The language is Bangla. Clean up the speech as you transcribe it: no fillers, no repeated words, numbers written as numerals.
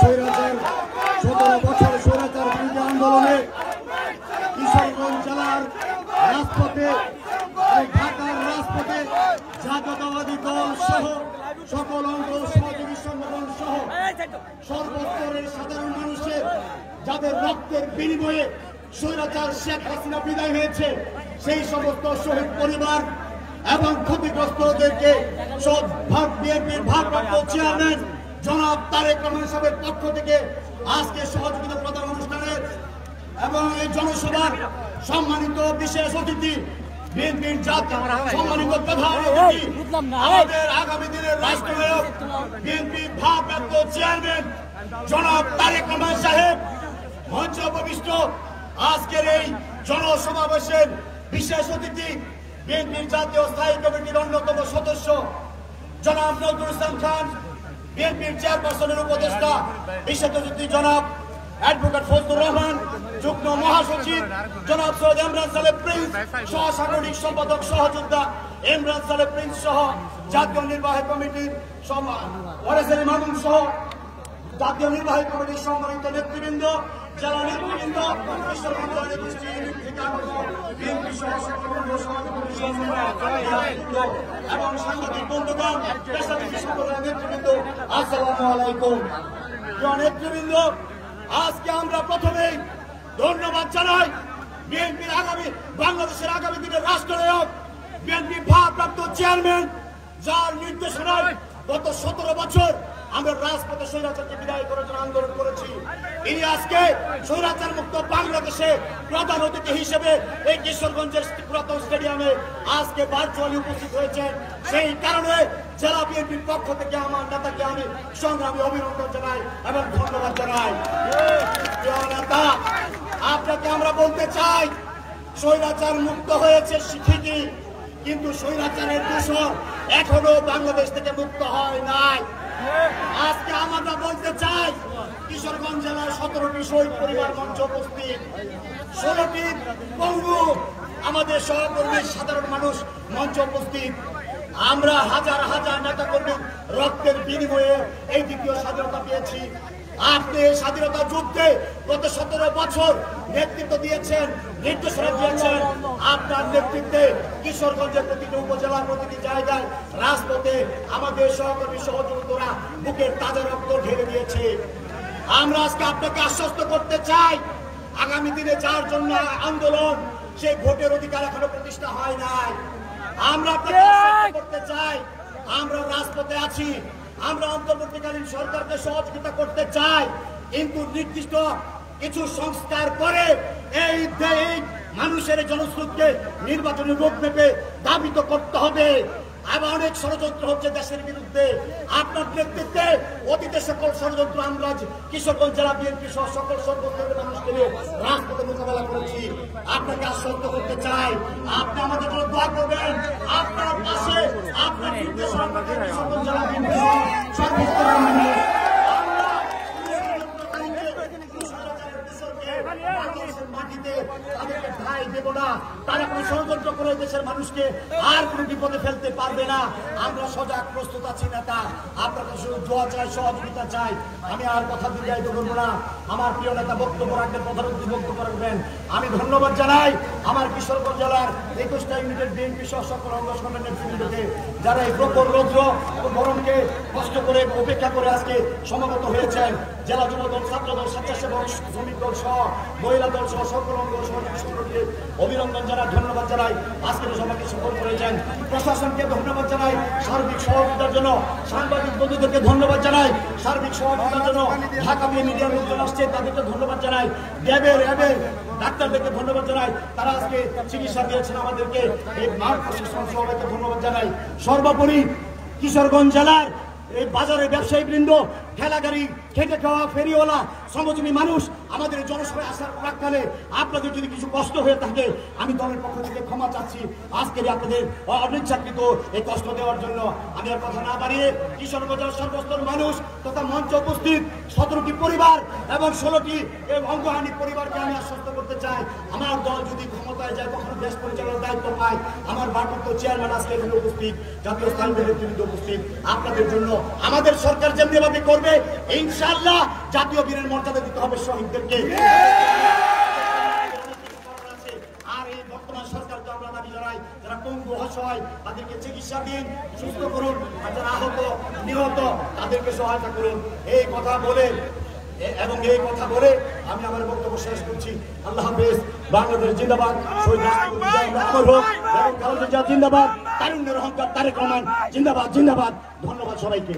স্বৈরাচার 17 বছর স্বৈরাচার বিরোধী আন্দোলনে কিশোরগঞ্জ জেলার রাজপথে ঢাকার রাজপথে জাতীয়তাবাদী দল সহ সকল অঙ্গ সহযোগী সংগঠন সহ সর্বস্তরের সাধারণ মানুষের যাদের রক্তের বিনিময়ে স্বৈরাচার শেখ হাসিনা বিদায় হয়েছে সেই সমস্ত শহীদ পরিবার এবং ক্ষতিগ্রস্তদেরকে বিএনপির ভারপ্রাপ্ত চেয়ারম্যান জনাব তারেক রহমান সাহেবের পক্ষ থেকে আজকে সহযোগিতা প্রদান অনুষ্ঠানের এবং এই জনসভার সম্মানিত বিশেষ অতিথি বিএনপির জাতীয় সম্মানিত প্রধান অতিথি আমাদের আগামী দিনের রাষ্ট্রনায়ক বিএনপির ভারপ্রাপ্ত চেয়ারম্যান জনাব তারেক রহমান সাহেব মঞ্চে উপবিষ্ট আজকের এই জনসমাবেশের বিশেষ অতিথি বিএনপির জাতীয় স্থায়ী কমিটির অন্যতম সদস্য জনাব নজরুল ইসলাম খান, বিএনপির চেয়ারপারসনের উপদেষ্টা বিশেষ অতিথি জনাব অ্যাডভোকেট ফজলুর রহমান, যুগ্ম মহাসচিব জনাব সৈয়দ ইমরান সালেহ প্রিন্স, সহ সাংগঠনিক সম্পাদক সহযোদ্ধা ইমরান সালেহ প্রিন্স সহ জাতীয় নির্বাহী কমিটির ওয়ারেসের মামুন সহ জাতীয় নির্বাহী কমিটির সম্মানিত নেতৃবৃন্দ, জেলা নেতৃবৃন্দ, এবং সাংবাদিক বন্ধুগণ, পেশাজীবী সংগঠনের নেতৃবৃন্দ, আসসালামু আলাইকুম। নেতৃবৃন্দ, আজকে আমরা প্রথমেই ধন্যবাদ জানাই বিএনপির বাংলাদেশের আগামী দিনের রাষ্ট্রনায়ক বিএনপি ভারপ্রাপ্ত চেয়ারম্যান, যার নির্দেশনায় গত 17 বছর আমরা রাজপথে স্বৈরাচারকে বিদায় করার জন্য আন্দোলন করেছি। তিনি আজকে স্বৈরাচার মুক্ত বাংলাদেশে প্রধান অতিথি হিসেবে এই কিশোরগঞ্জের পুরাতন স্টেডিয়ামে আজকে ভার্চুয়ালি উপস্থিত হয়েছেন। সেই কারণে জেলা বিএনপির পক্ষ থেকে আমার নেতাকে আমি সংগ্রামী অভিনন্দন জানাই এবং ধন্যবাদ জানাই। নেতা, আপনাকে আমরা বলতে চাই, স্বৈরাচার মুক্ত হয়েছে ঠিকই, কিন্তু স্বৈরাচারের দূষণ এখনো বাংলাদেশ থেকে মুক্ত হয় নাই। আজকে আমরা বলতে চাই, কিশোরগঞ্জ জেলার 17টি শহীদ পরিবার মঞ্চ উপস্থিত, 16টি পঙ্গু আমাদের সহকর্মী সাধারণ মানুষ মঞ্চ উপস্থিত। আমরা হাজার হাজার নেতা কর্মী রক্তের বিনিময়ে এই দ্বিতীয় স্বাধীনতা পেয়েছি। আপনি এই স্বাধীনতা যুদ্ধে গত 17 বছর নেতৃত্ব দিয়েছেন, নির্দেশনা দিয়েছেন। আপনার নেতৃত্বে কিশোরগঞ্জের প্রতিটি উপজেলার প্রতিটি জায়গায় রাজপথে আমাদের সহকর্মী সহযোগীরা বুকের তাজা রক্ত ঢেলে দিয়েছে। আমরা আজকে আপনাকে আশ্বস্ত করতে চাই, আগামী দিনে যার জন্য আন্দোলন, সেই ভোটের অধিকার এখনো প্রতিষ্ঠা হয় নাই। আমরা আপনাকে আশ্বস্ত করতে চাই, আমরা রাজপথে আছি, আমরা অন্তর্বর্তীকালীন সরকারকে সহযোগিতা করতে চাই, কিন্তু নির্দিষ্ট কিছু সংস্কার করে এই মানুষের জনস্রোতকে নির্বাচনের রোডম্যাপে ধাবিত করতে হবে। আবার অনেক ষড়যন্ত্র হচ্ছে দেশের বিরুদ্ধে। আপনার নেতৃত্বে অতীতের সকল ষড়যন্ত্র আমরা কিশোরগঞ্জ জেলা বিএনপি সহ সকল সর্বস্তরের মানুষকে নিয়ে রাজপথে মোকাবেলা করেছি। আপনাকে আশ্বস্ত করতে চাই, আপনি আমাদের জন্য দোয়া করবেন। আপনার পাশে আপনার নির্দেশনা কিশোরগঞ্জ জেলা বিএনপি সর্বস্তরের মানুষ মাটিতে তাদেরকে ঠাঁই দেব না। তারা কোনো ষড়যন্ত্র করে দেশের মানুষকে আর কোনো বিপদে ফেলতে পারবে না। আমরা সজাগ প্রস্তুত আছি নেতা, আপনার কাছে শুধু দোয়া চাই, সহযোগিতা চাই। আমি আর কথা দীর্ঘায়িত করবো না। আমার প্রিয় নেতা বক্তব্য রাখবেন, প্রধানমন্ত্রী বক্তব্য রাখবেন। আমি ধন্যবাদ জানাই আমার কিশোরগঞ্জ জেলার 21টা ইউনিটের বিএনপি সহ সকল অঙ্গ সংগঠনের নেতৃবৃন্দকে, যারা এই প্রখর রৌদ্র গরমকে কষ্ট করে উপেক্ষা করে আজকে সমবেত হয়েছেন। জেলা যুবদল, ছাত্রদল, স্বেচ্ছাসেবক, শ্রমিক দল সহ মহিলা দল সহ সকল অঙ্গ সংগঠনকে অভিনন্দন জানাই, ধন্যবাদ জানাই। আজকের সভাকে সফল করেছেন। প্রশাসনকে ধন্যবাদ জানাই সার্বিক সহযোগিতার জন্য, সাংবাদিক বন্ধুদেরকে ধন্যবাদ জানাই সার্বিক সহযোগিতার জন্য। ঢাকা দিয়ে মিডিয়ার লোকজন আসছে, তাদেরকে ধন্যবাদ জানাই। র্যাবের ডাক্তারদেরকে ধন্যবাদ জানাই, তারা আজকে চিকিৎসা দিয়েছেন আমাদেরকে। এই মাঠ প্রশাসন সবাইকে ধন্যবাদ জানাই। সর্বোপরি কিশোরগঞ্জ জেলার এই বাজারের ব্যবসায়ী বৃন্দ, ঠেলাগাড়ি, খেটে খাওয়া ফেরিওয়ালা, শ্রমজীবী মানুষ, আমাদের জনসভায় আসার প্রাক্কালে আপনাদের যদি কিছু কষ্ট হয়ে থাকে আমি দলের পক্ষ থেকে ক্ষমা চাচ্ছি। আজকের আপনাদের অনিচ্ছাকৃত এই কষ্ট দেওয়ার জন্য আমি আর কথা না বাড়িয়ে কিশোরগঞ্জের সর্বস্তর মানুষ তথা মঞ্চে উপস্থিত 17টি পরিবার এবং 16টি অঙ্গহানি পরিবারকে আমি আশ্বস্ত করতে চাই, আমার দল যদি ক্ষমতায় যায় কখনো দেশ পরিচালনার দায়িত্ব পায়, আমার ভারপ্রাপ্ত চেয়ারম্যান আজকে এখানে উপস্থিত, জাতীয় স্থানীয় নেতৃবৃন্দ উপস্থিত, আপনাদের জন্য আমাদের সরকার যেমনিভাবে করবে ইনশাআল্লাহ জাতীয় বীরের মর্যাদা দিতে হবে শহীদদেরকে। আর এই বর্তমান সরকারকে আমরা দাবি জানাই, যারা পঙ্গু অসহায় তাদেরকে চিকিৎসা দিন, সুস্থ করুন, আর যারা আহত নিহত তাদেরকে সহায়তা করুন। এই কথা বলে আমি আমার বক্তব্য শেষ করছি। আল্লাহ হাফেজ। বাংলাদেশ জিন্দাবাদ, শহীদ জিন্দাবাদ, তারুণ্যের অহংকার তারেক রহমান জিন্দাবাদ জিন্দাবাদ। ধন্যবাদ সবাইকে।